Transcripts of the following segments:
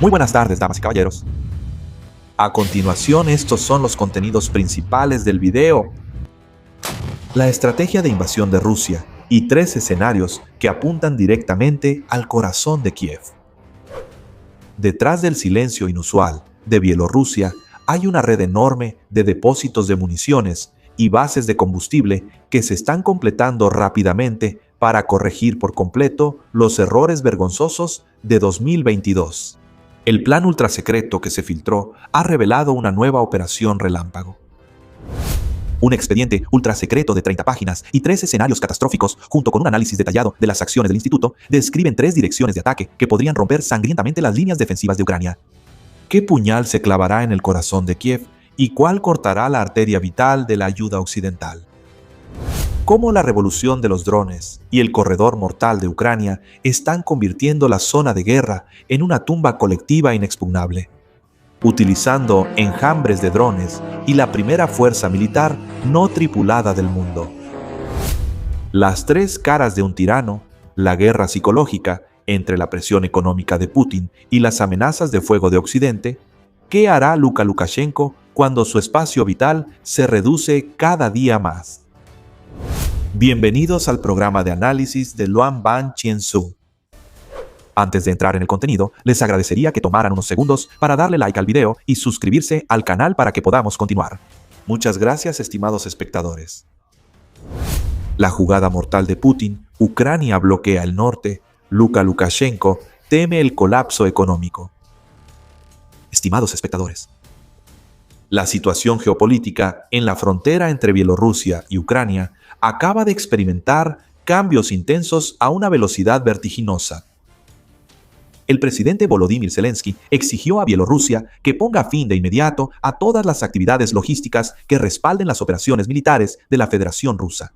Muy buenas tardes, damas y caballeros. A continuación, estos son los contenidos principales del video. La estrategia de invasión de Rusia y 3 escenarios que apuntan directamente al corazón de Kiev. Detrás del silencio inusual de Bielorrusia hay una red enorme de depósitos de municiones y bases de combustible que se están completando rápidamente para corregir por completo los errores vergonzosos de 2022. El plan ultrasecreto que se filtró ha revelado una nueva operación relámpago. Un expediente ultrasecreto de 30 páginas y 3 escenarios catastróficos, junto con un análisis detallado de las acciones del instituto, describen 3 direcciones de ataque que podrían romper sangrientamente las líneas defensivas de Ucrania. ¿Qué puñal se clavará en el corazón de Kiev y cuál cortará la arteria vital de la ayuda occidental? ¿Cómo la revolución de los drones y el corredor mortal de Ucrania están convirtiendo la zona de guerra en una tumba colectiva inexpugnable? Utilizando enjambres de drones y la primera fuerza militar no tripulada del mundo. Las 3 caras de un tirano, la guerra psicológica entre la presión económica de Putin y las amenazas de fuego de Occidente. ¿Qué hará Lukashenko cuando su espacio vital se reduce cada día más? Bienvenidos al programa de análisis de Luan Ban Chien-Su. Antes de entrar en el contenido, les agradecería que tomaran unos segundos para darle like al video y suscribirse al canal para que podamos continuar. Muchas gracias, estimados espectadores. La jugada mortal de Putin, Ucrania bloquea el norte, Lukashenko teme el colapso económico. Estimados espectadores, la situación geopolítica en la frontera entre Bielorrusia y Ucrania acaba de experimentar cambios intensos a una velocidad vertiginosa. El presidente Volodymyr Zelensky exigió a Bielorrusia que ponga fin de inmediato a todas las actividades logísticas que respalden las operaciones militares de la Federación Rusa.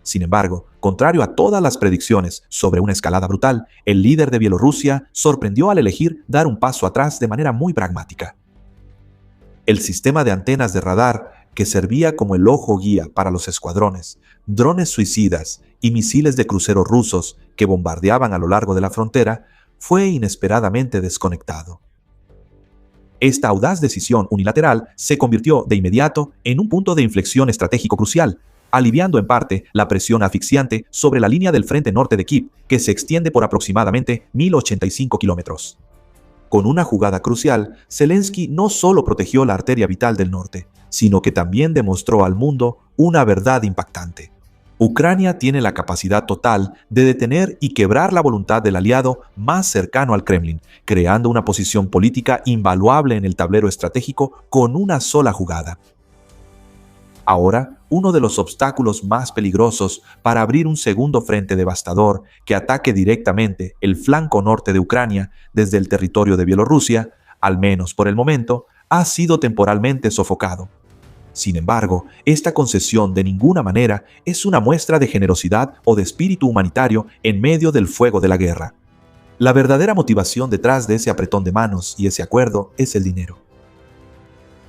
Sin embargo, contrario a todas las predicciones sobre una escalada brutal, el líder de Bielorrusia sorprendió al elegir dar un paso atrás de manera muy pragmática. El sistema de antenas de radar que servía como el ojo guía para los escuadrones, drones suicidas y misiles de cruceros rusos que bombardeaban a lo largo de la frontera, fue inesperadamente desconectado. Esta audaz decisión unilateral se convirtió de inmediato en un punto de inflexión estratégico crucial, aliviando en parte la presión asfixiante sobre la línea del frente norte de Kiev, que se extiende por aproximadamente 1.085 kilómetros. Con una jugada crucial, Zelensky no solo protegió la arteria vital del norte, sino que también demostró al mundo una verdad impactante. Ucrania tiene la capacidad total de detener y quebrar la voluntad del aliado más cercano al Kremlin, creando una posición política invaluable en el tablero estratégico con una sola jugada. Ahora, uno de los obstáculos más peligrosos para abrir un segundo frente devastador que ataque directamente el flanco norte de Ucrania desde el territorio de Bielorrusia, al menos por el momento, ha sido temporalmente sofocado. Sin embargo, esta concesión de ninguna manera es una muestra de generosidad o de espíritu humanitario en medio del fuego de la guerra. La verdadera motivación detrás de ese apretón de manos y ese acuerdo es el dinero.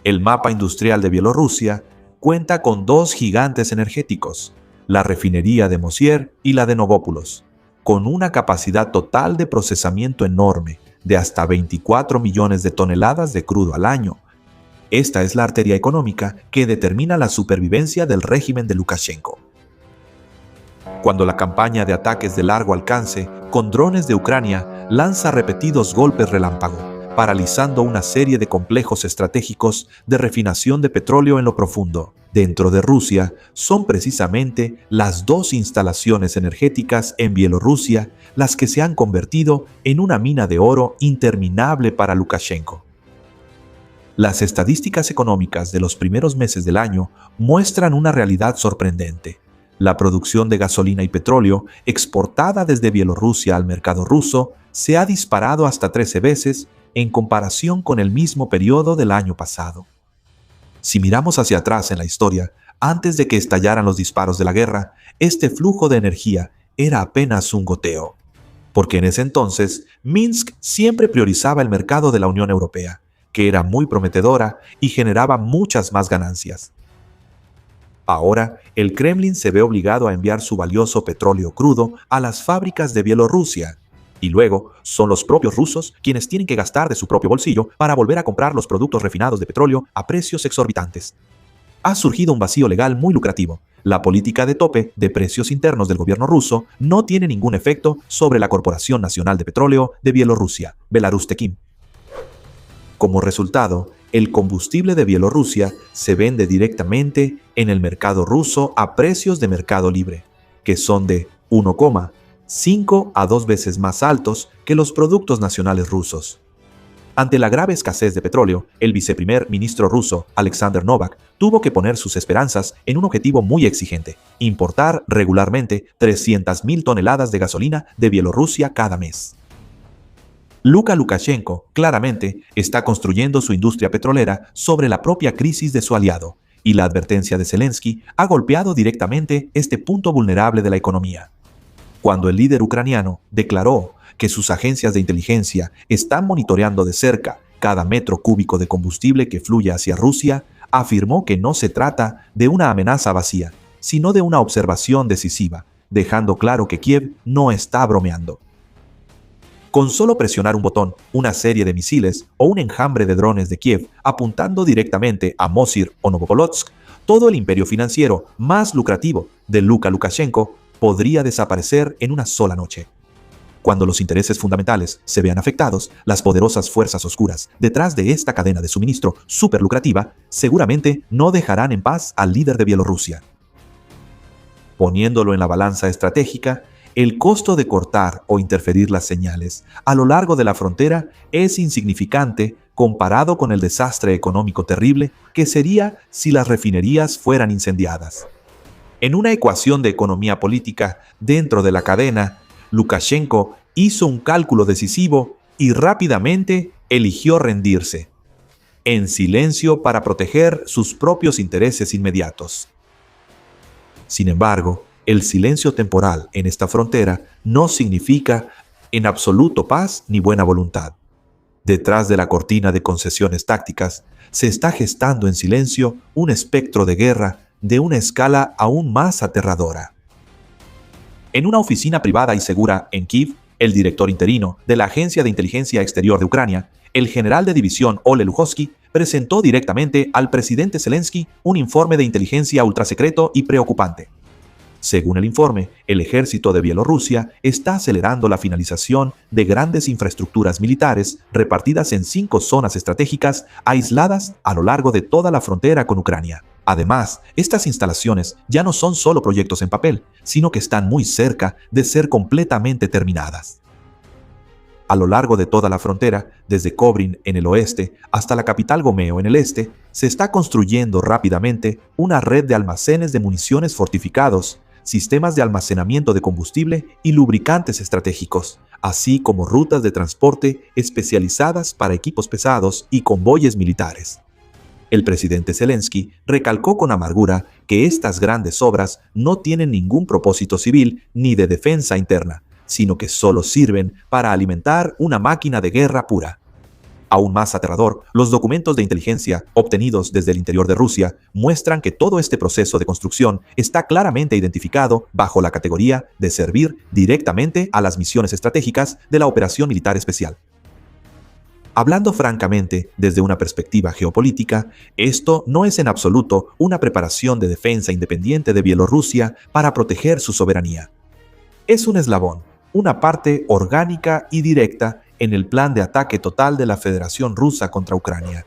El mapa industrial de Bielorrusia cuenta con 2 gigantes energéticos, la refinería de Mosier y la de Novópolos, con una capacidad total de procesamiento enorme de hasta 24 millones de toneladas de crudo al año. Esta es la arteria económica que determina la supervivencia del régimen de Lukashenko. Cuando la campaña de ataques de largo alcance con drones de Ucrania lanza repetidos golpes relámpago, paralizando una serie de complejos estratégicos de refinación de petróleo en lo profundo. Dentro de Rusia, son precisamente las 2 instalaciones energéticas en Bielorrusia las que se han convertido en una mina de oro interminable para Lukashenko. Las estadísticas económicas de los primeros meses del año muestran una realidad sorprendente. La producción de gasolina y petróleo exportada desde Bielorrusia al mercado ruso se ha disparado hasta 13 veces en comparación con el mismo periodo del año pasado. Si miramos hacia atrás en la historia, antes de que estallaran los disparos de la guerra, este flujo de energía era apenas un goteo. Porque en ese entonces, Minsk siempre priorizaba el mercado de la Unión Europea, que era muy prometedora y generaba muchas más ganancias. Ahora, el Kremlin se ve obligado a enviar su valioso petróleo crudo a las fábricas de Bielorrusia. Y luego son los propios rusos quienes tienen que gastar de su propio bolsillo para volver a comprar los productos refinados de petróleo a precios exorbitantes. Ha surgido un vacío legal muy lucrativo. La política de tope de precios internos del gobierno ruso no tiene ningún efecto sobre la Corporación Nacional de Petróleo de Bielorrusia, Belarustekim. Como resultado, el combustible de Bielorrusia se vende directamente en el mercado ruso a precios de mercado libre, que son de 1,5 a 2 veces más altos que los productos nacionales rusos. Ante la grave escasez de petróleo, el viceprimer ministro ruso, Alexander Novak, tuvo que poner sus esperanzas en un objetivo muy exigente: importar regularmente 300.000 toneladas de gasolina de Bielorrusia cada mes. Lukashenko claramente está construyendo su industria petrolera sobre la propia crisis de su aliado, y la advertencia de Zelensky ha golpeado directamente este punto vulnerable de la economía. Cuando el líder ucraniano declaró que sus agencias de inteligencia están monitoreando de cerca cada metro cúbico de combustible que fluye hacia Rusia, afirmó que no se trata de una amenaza vacía, sino de una observación decisiva, dejando claro que Kiev no está bromeando. Con solo presionar un botón, una serie de misiles o un enjambre de drones de Kiev apuntando directamente a Mosyr o Novopolotsk, todo el imperio financiero más lucrativo de Lukashenko podría desaparecer en una sola noche. Cuando los intereses fundamentales se vean afectados, las poderosas fuerzas oscuras detrás de esta cadena de suministro superlucrativa seguramente no dejarán en paz al líder de Bielorrusia. Poniéndolo en la balanza estratégica, el costo de cortar o interferir las señales a lo largo de la frontera es insignificante comparado con el desastre económico terrible que sería si las refinerías fueran incendiadas. En una ecuación de economía política dentro de la cadena, Lukashenko hizo un cálculo decisivo y rápidamente eligió rendirse, en silencio para proteger sus propios intereses inmediatos. Sin embargo, el silencio temporal en esta frontera no significa en absoluto paz ni buena voluntad. Detrás de la cortina de concesiones tácticas, se está gestando en silencio un espectro de guerra de una escala aún más aterradora. En una oficina privada y segura en Kiev, el director interino de la Agencia de Inteligencia Exterior de Ucrania, el general de división Ole Lukhovsky, presentó directamente al presidente Zelensky un informe de inteligencia ultrasecreto y preocupante. Según el informe, el ejército de Bielorrusia está acelerando la finalización de grandes infraestructuras militares repartidas en 5 zonas estratégicas aisladas a lo largo de toda la frontera con Ucrania. Además, estas instalaciones ya no son solo proyectos en papel, sino que están muy cerca de ser completamente terminadas. A lo largo de toda la frontera, desde Kobrin en el oeste hasta la capital Gomeo en el este, se está construyendo rápidamente una red de almacenes de municiones fortificados, sistemas de almacenamiento de combustible y lubricantes estratégicos, así como rutas de transporte especializadas para equipos pesados y convoyes militares. El presidente Zelensky recalcó con amargura que estas grandes obras no tienen ningún propósito civil ni de defensa interna, sino que solo sirven para alimentar una máquina de guerra pura. Aún más aterrador, los documentos de inteligencia obtenidos desde el interior de Rusia muestran que todo este proceso de construcción está claramente identificado bajo la categoría de servir directamente a las misiones estratégicas de la operación militar especial. Hablando francamente desde una perspectiva geopolítica, esto no es en absoluto una preparación de defensa independiente de Bielorrusia para proteger su soberanía. Es un eslabón, una parte orgánica y directa en el plan de ataque total de la Federación Rusa contra Ucrania.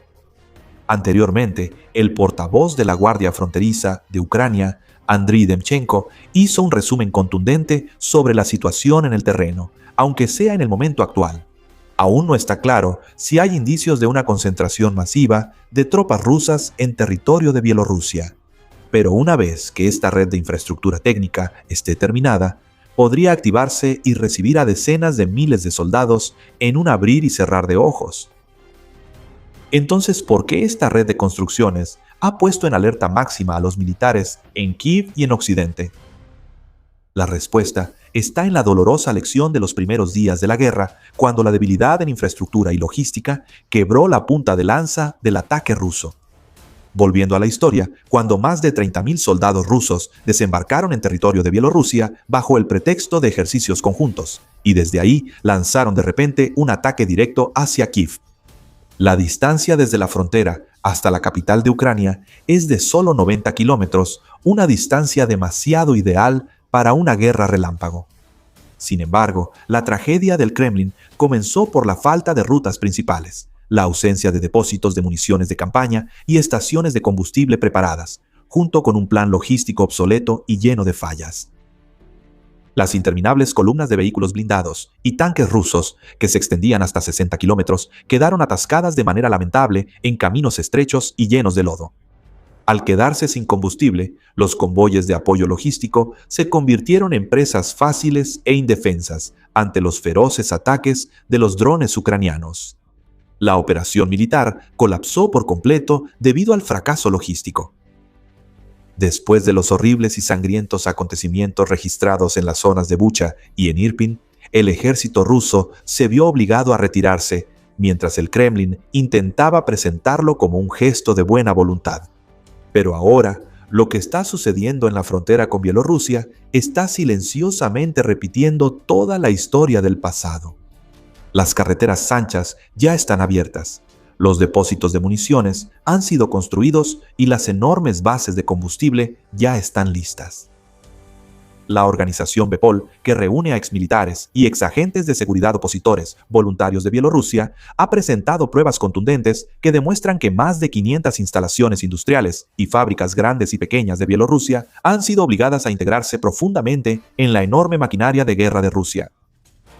Anteriormente, el portavoz de la Guardia Fronteriza de Ucrania, Andriy Demchenko, hizo un resumen contundente sobre la situación en el terreno, aunque sea en el momento actual. Aún no está claro si hay indicios de una concentración masiva de tropas rusas en territorio de Bielorrusia. Pero una vez que esta red de infraestructura técnica esté terminada, podría activarse y recibir a decenas de miles de soldados en un abrir y cerrar de ojos. Entonces, ¿por qué esta red de construcciones ha puesto en alerta máxima a los militares en Kiev y en Occidente? La respuesta está en la dolorosa lección de los primeros días de la guerra, cuando la debilidad en infraestructura y logística quebró la punta de lanza del ataque ruso. volviendo a la historia, cuando más de 30.000 soldados rusos desembarcaron en territorio de Bielorrusia bajo el pretexto de ejercicios conjuntos, y desde ahí lanzaron de repente un ataque directo hacia Kiev. La distancia desde la frontera hasta la capital de Ucrania es de solo 90 kilómetros, una distancia demasiado ideal para una guerra relámpago. Sin embargo, la tragedia del Kremlin comenzó por la falta de rutas principales, la ausencia de depósitos de municiones de campaña y estaciones de combustible preparadas, junto con un plan logístico obsoleto y lleno de fallas. Las interminables columnas de vehículos blindados y tanques rusos, que se extendían hasta 60 kilómetros, quedaron atascadas de manera lamentable en caminos estrechos y llenos de lodo. Al quedarse sin combustible, los convoyes de apoyo logístico se convirtieron en presas fáciles e indefensas ante los feroces ataques de los drones ucranianos. La operación militar colapsó por completo debido al fracaso logístico. Después de los horribles y sangrientos acontecimientos registrados en las zonas de Bucha y en Irpin, el ejército ruso se vio obligado a retirarse, mientras el Kremlin intentaba presentarlo como un gesto de buena voluntad. Pero ahora, lo que está sucediendo en la frontera con Bielorrusia está silenciosamente repitiendo toda la historia del pasado. Las carreteras anchas ya están abiertas, los depósitos de municiones han sido construidos y las enormes bases de combustible ya están listas. La organización Bepol, que reúne a exmilitares y exagentes de seguridad opositores voluntarios de Bielorrusia, ha presentado pruebas contundentes que demuestran que más de 500 instalaciones industriales y fábricas grandes y pequeñas de Bielorrusia han sido obligadas a integrarse profundamente en la enorme maquinaria de guerra de Rusia.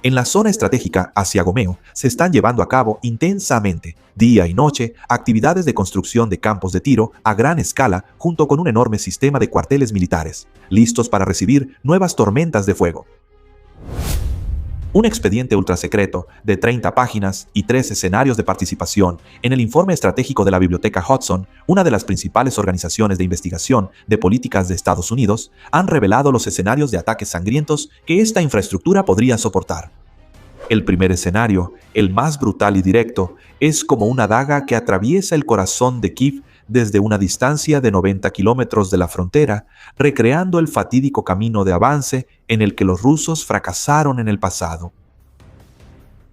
En la zona estratégica hacia Gomeo se están llevando a cabo intensamente, día y noche, actividades de construcción de campos de tiro a gran escala junto con un enorme sistema de cuarteles militares, listos para recibir nuevas tormentas de fuego. Un expediente ultrasecreto de 30 páginas y 3 escenarios de participación en el informe estratégico de la Biblioteca Hudson, una de las principales organizaciones de investigación de políticas de Estados Unidos, han revelado los escenarios de ataques sangrientos que esta infraestructura podría soportar. El primer escenario, el más brutal y directo, es como una daga que atraviesa el corazón de Kiev desde una distancia de 90 kilómetros de la frontera, recreando el fatídico camino de avance en el que los rusos fracasaron en el pasado.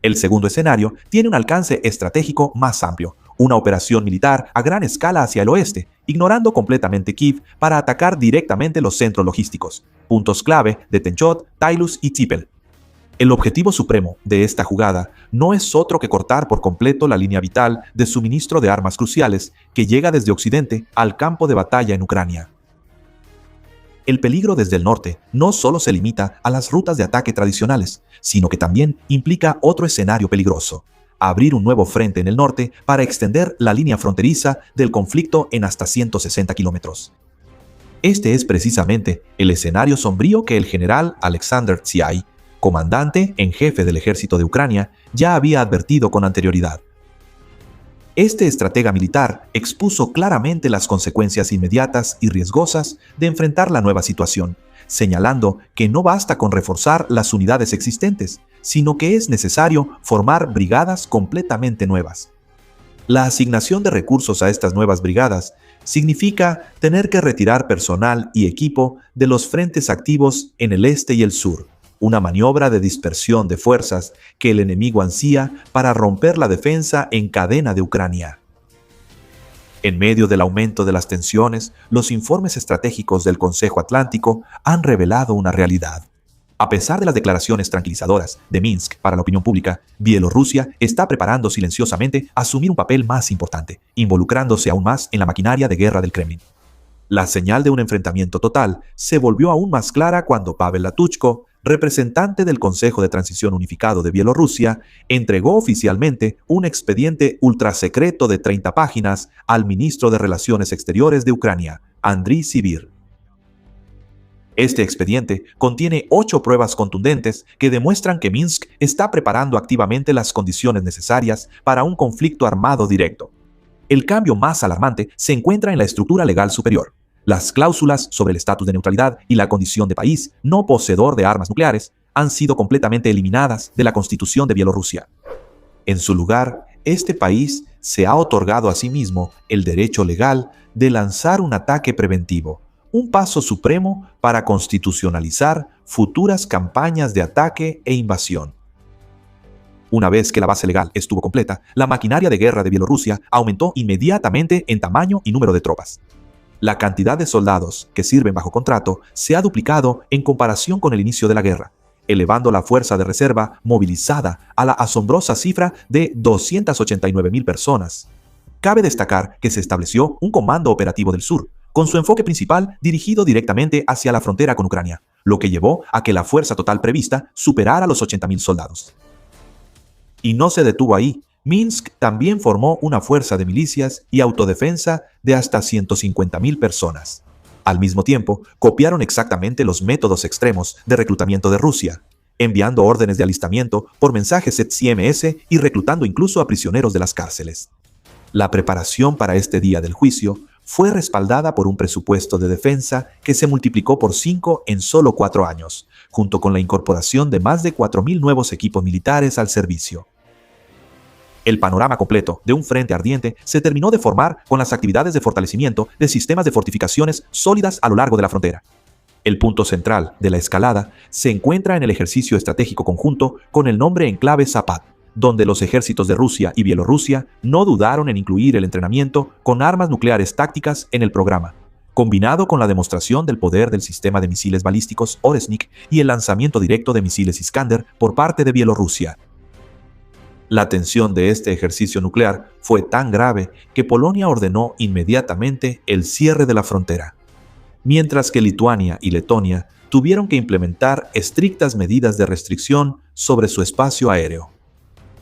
El segundo escenario tiene un alcance estratégico más amplio, una operación militar a gran escala hacia el oeste, ignorando completamente Kiev para atacar directamente los centros logísticos, puntos clave de Tenchot, Tailus y Tzipel. El objetivo supremo de esta jugada no es otro que cortar por completo la línea vital de suministro de armas cruciales que llega desde Occidente al campo de batalla en Ucrania. El peligro desde el norte no solo se limita a las rutas de ataque tradicionales, sino que también implica otro escenario peligroso: abrir un nuevo frente en el norte para extender la línea fronteriza del conflicto en hasta 160 kilómetros. Este es precisamente el escenario sombrío que el general Alexander Tsiai, comandante en jefe del ejército de Ucrania, ya había advertido con anterioridad. Este estratega militar expuso claramente las consecuencias inmediatas y riesgosas de enfrentar la nueva situación, señalando que no basta con reforzar las unidades existentes, sino que es necesario formar brigadas completamente nuevas. La asignación de recursos a estas nuevas brigadas significa tener que retirar personal y equipo de los frentes activos en el este y el sur, una maniobra de dispersión de fuerzas que el enemigo ansía para romper la defensa en cadena de Ucrania. En medio del aumento de las tensiones, los informes estratégicos del Consejo Atlántico han revelado una realidad. A pesar de las declaraciones tranquilizadoras de Minsk para la opinión pública, Bielorrusia está preparando silenciosamente asumir un papel más importante, involucrándose aún más en la maquinaria de guerra del Kremlin. La señal de un enfrentamiento total se volvió aún más clara cuando Pavel Latuchko, representante del Consejo de Transición Unificado de Bielorrusia, entregó oficialmente un expediente ultrasecreto de 30 páginas al ministro de Relaciones Exteriores de Ucrania, Andriy Sybir. Este expediente contiene 8 pruebas contundentes que demuestran que Minsk está preparando activamente las condiciones necesarias para un conflicto armado directo. El cambio más alarmante se encuentra en la estructura legal superior. Las cláusulas sobre el estatus de neutralidad y la condición de país no poseedor de armas nucleares han sido completamente eliminadas de la Constitución de Bielorrusia. En su lugar, este país se ha otorgado a sí mismo el derecho legal de lanzar un ataque preventivo, un paso supremo para constitucionalizar futuras campañas de ataque e invasión. Una vez que la base legal estuvo completa, la maquinaria de guerra de Bielorrusia aumentó inmediatamente en tamaño y número de tropas. La cantidad de soldados que sirven bajo contrato se ha duplicado en comparación con el inicio de la guerra, elevando la fuerza de reserva movilizada a la asombrosa cifra de 289.000 personas. Cabe destacar que se estableció un comando operativo del sur, con su enfoque principal dirigido directamente hacia la frontera con Ucrania, lo que llevó a que la fuerza total prevista superara los 80.000 soldados. Y no se detuvo ahí. Minsk también formó una fuerza de milicias y autodefensa de hasta 150.000 personas. Al mismo tiempo, copiaron exactamente los métodos extremos de reclutamiento de Rusia, enviando órdenes de alistamiento por mensajes SMS y reclutando incluso a prisioneros de las cárceles. La preparación para este día del juicio fue respaldada por un presupuesto de defensa que se multiplicó por 5 en solo 4 años, junto con la incorporación de más de 4.000 nuevos equipos militares al servicio. El panorama completo de un frente ardiente se terminó de formar con las actividades de fortalecimiento de sistemas de fortificaciones sólidas a lo largo de la frontera. El punto central de la escalada se encuentra en el ejercicio estratégico conjunto con el nombre Enclave Zapad, donde los ejércitos de Rusia y Bielorrusia no dudaron en incluir el entrenamiento con armas nucleares tácticas en el programa, combinado con la demostración del poder del sistema de misiles balísticos Oresnik y el lanzamiento directo de misiles Iskander por parte de Bielorrusia. La tensión de este ejercicio nuclear fue tan grave que Polonia ordenó inmediatamente el cierre de la frontera, mientras que Lituania y Letonia tuvieron que implementar estrictas medidas de restricción sobre su espacio aéreo.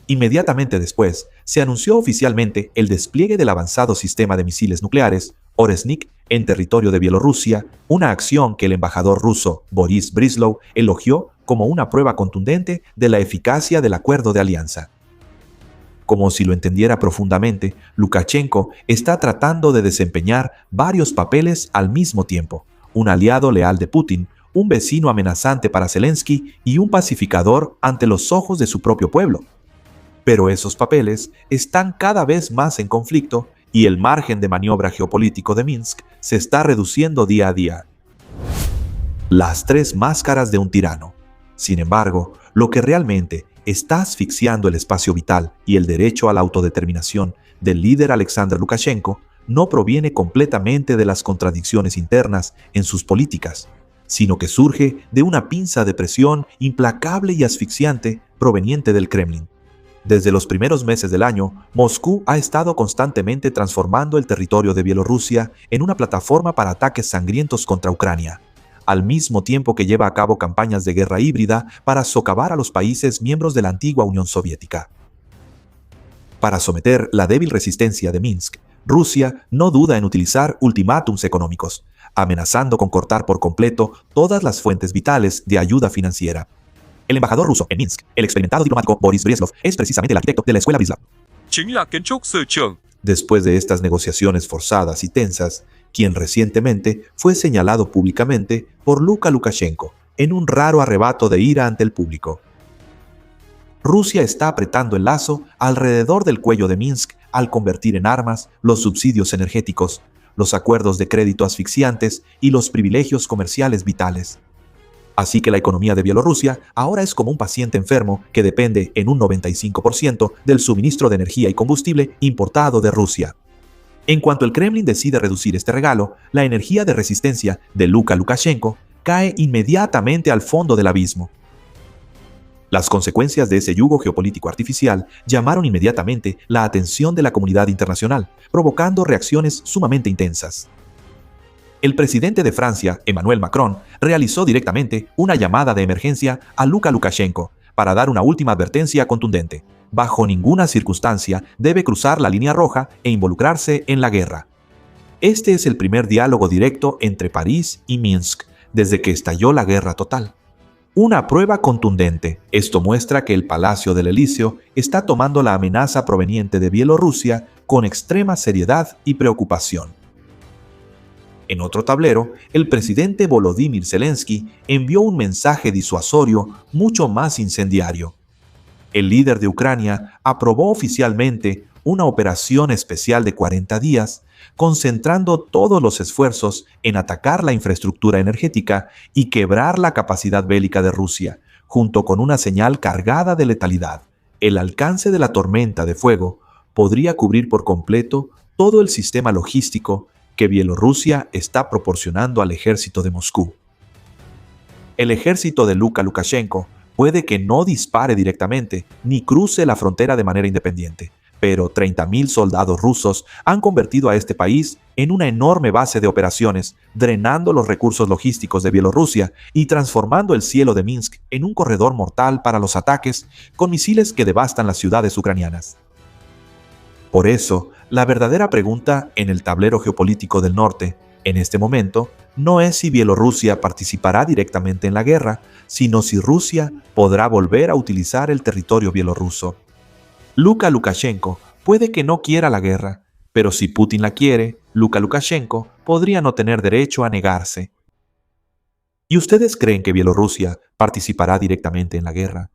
Inmediatamente después, se anunció oficialmente el despliegue del avanzado sistema de misiles nucleares Oresnik en territorio de Bielorrusia, una acción que el embajador ruso Boris Bryzlov elogió como una prueba contundente de la eficacia del acuerdo de alianza. Como si lo entendiera profundamente, Lukashenko está tratando de desempeñar varios papeles al mismo tiempo: un aliado leal de Putin, un vecino amenazante para Zelensky y un pacificador ante los ojos de su propio pueblo. Pero esos papeles están cada vez más en conflicto y el margen de maniobra geopolítico de Minsk se está reduciendo día a día. Las 3 máscaras de un tirano. Sin embargo, lo que realmente está asfixiando el espacio vital y el derecho a la autodeterminación del líder Alexander Lukashenko no proviene completamente de las contradicciones internas en sus políticas, sino que surge de una pinza de presión implacable y asfixiante proveniente del Kremlin. Desde los primeros meses del año, Moscú ha estado constantemente transformando el territorio de Bielorrusia en una plataforma para ataques sangrientos contra Ucrania, al mismo tiempo que lleva a cabo campañas de guerra híbrida para socavar a los países miembros de la antigua Unión Soviética. Para someter la débil resistencia de Minsk, Rusia no duda en utilizar ultimátums económicos, amenazando con cortar por completo todas las fuentes vitales de ayuda financiera. El embajador ruso en Minsk, el experimentado diplomático Boris Bryzlov, es precisamente el arquitecto de la escuela Bryzlov. Después de estas negociaciones forzadas y tensas, quien recientemente fue señalado públicamente por Lukashenko en un raro arrebato de ira ante el público. Rusia está apretando el lazo alrededor del cuello de Minsk al convertir en armas los subsidios energéticos, los acuerdos de crédito asfixiantes y los privilegios comerciales vitales. Así que la economía de Bielorrusia ahora es como un paciente enfermo que depende en un 95% del suministro de energía y combustible importado de Rusia. En cuanto el Kremlin decide reducir este regalo, la energía de resistencia de Lukashenko cae inmediatamente al fondo del abismo. Las consecuencias de ese yugo geopolítico artificial llamaron inmediatamente la atención de la comunidad internacional, provocando reacciones sumamente intensas. El presidente de Francia, Emmanuel Macron, realizó directamente una llamada de emergencia a Lukashenko para dar una última advertencia contundente. Bajo ninguna circunstancia debe cruzar la línea roja e involucrarse en la guerra. Este es el primer diálogo directo entre París y Minsk desde que estalló la guerra total. Una prueba contundente. Esto muestra que el Palacio del Elíseo está tomando la amenaza proveniente de Bielorrusia con extrema seriedad y preocupación. En otro tablero, el presidente Volodymyr Zelensky envió un mensaje disuasorio mucho más incendiario. El líder de Ucrania aprobó oficialmente una operación especial de 40 días, concentrando todos los esfuerzos en atacar la infraestructura energética y quebrar la capacidad bélica de Rusia, junto con una señal cargada de letalidad. El alcance de la tormenta de fuego podría cubrir por completo todo el sistema logístico que Bielorrusia está proporcionando al ejército de Moscú. El ejército de Lukashenko puede que no dispare directamente ni cruce la frontera de manera independiente, pero 30.000 soldados rusos han convertido a este país en una enorme base de operaciones, drenando los recursos logísticos de Bielorrusia y transformando el cielo de Minsk en un corredor mortal para los ataques con misiles que devastan las ciudades ucranianas. Por eso, la verdadera pregunta en el tablero geopolítico del norte, en este momento, no es si Bielorrusia participará directamente en la guerra, sino si Rusia podrá volver a utilizar el territorio bielorruso. Lukashenko puede que no quiera la guerra, pero si Putin la quiere, Lukashenko podría no tener derecho a negarse. ¿Y ustedes creen que Bielorrusia participará directamente en la guerra?